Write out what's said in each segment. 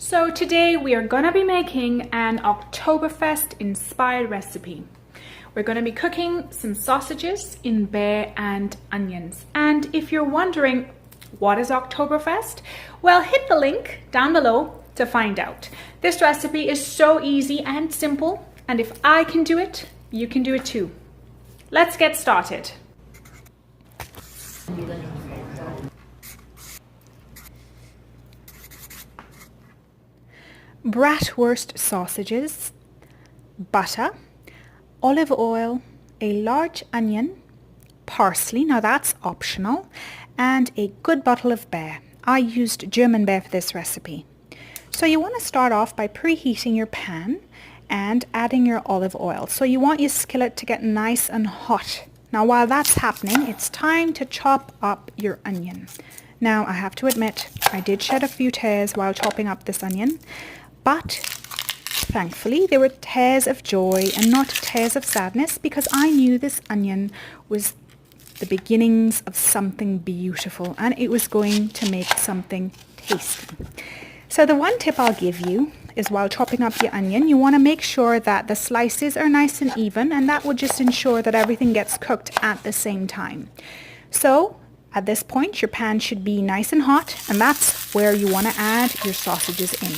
So today we are gonna be making an Oktoberfest inspired recipe. We're gonna be cooking some sausages in bay and onions. And if you're wondering what is Oktoberfest, well, hit the link down below to find out. This recipe is so easy and simple, and if I can do it, you can do it too. Let's get started. Bratwurst sausages, butter, olive oil, a large onion, parsley, now that's optional, and a good bottle of beer. I used German beer for this recipe. So you want to start off by preheating your pan and adding your olive oil. So you want your skillet to get nice and hot. Now while that's happening, it's time to chop up your onion. Now I have to admit, I did shed a few tears while chopping up this onion, but thankfully they were tears of joy and not tears of sadness, because I knew this onion was the beginnings of something beautiful and it was going to make something tasty. So the one tip I'll give you is while chopping up your onion, you want to make sure that the slices are nice and even, and that will just ensure that everything gets cooked at the same time. So at this point your pan should be nice and hot, and that's where you want to add your sausages in.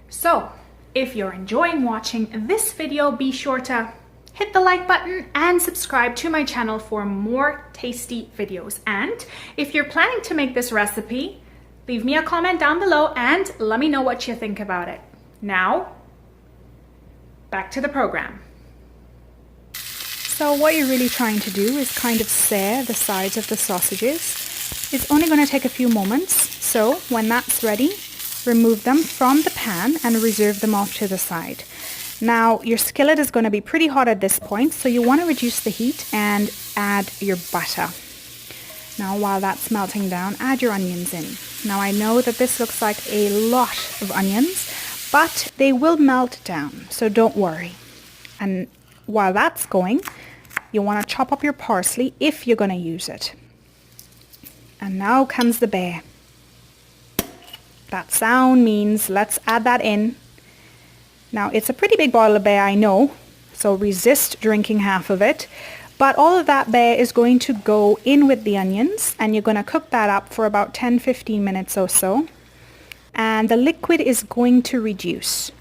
So, if you're enjoying watching this video, be sure to hit the like button and subscribe to my channel for more tasty videos. And if you're planning to make this recipe, leave me a comment down below and let me know what you think about it. Now, back to the program. So what you're really trying to do is kind of sear the sides of the sausages. It's only going to take a few moments, so when that's ready, remove them from the pan and reserve them off to the side. Now your skillet is going to be pretty hot at this point, so you want to reduce the heat and add your butter. Now while that's melting down, add your onions in. Now I know that this looks like a lot of onions, but they will melt down, so don't worry. And while that's going, you want to chop up your parsley if you're going to use it. And now comes the bay. That sound means let's add that in. Now it's a pretty big bottle of bay, I know, so resist drinking half of it. But all of that bay is going to go in with the onions, and you're going to cook that up for about 10-15 minutes or so. And the liquid is going to reduce.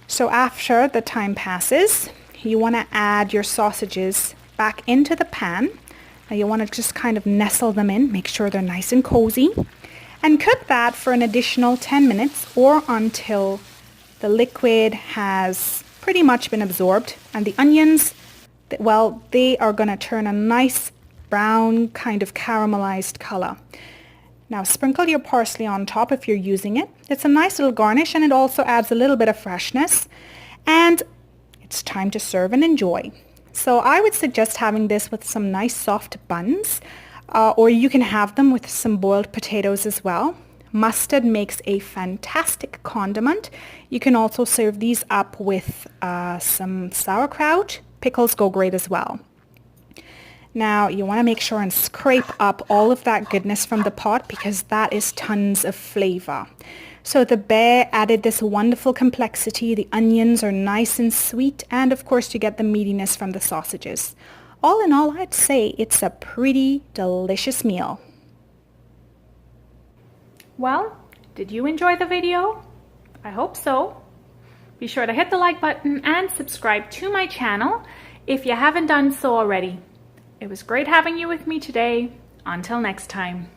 So after the time passes, you want to add your sausages back into the pan. Now you want to just kind of nestle them in, make sure they're nice and cozy. And cook that for an additional 10 minutes or until the liquid has pretty much been absorbed. And the onions, well, they are going to turn a nice brown kind of caramelized color. Now sprinkle your parsley on top if you're using it. It's a nice little garnish, and it also adds a little bit of freshness. And it's time to serve and enjoy. So I would suggest having this with some nice soft buns. Or you can have them with some boiled potatoes as well. Mustard makes a fantastic condiment. You can also serve these up with some sauerkraut. Pickles go great as well. Now you want to make sure and scrape up all of that goodness from the pot, because that is tons of flavor. So the beer added this wonderful complexity. The onions are nice and sweet, and of course you get the meatiness from the sausages. All in all, I'd say it's a pretty delicious meal. Well, did you enjoy the video? I hope so. Be sure to hit the like button and subscribe to my channel if you haven't done so already. It was great having you with me today. Until next time.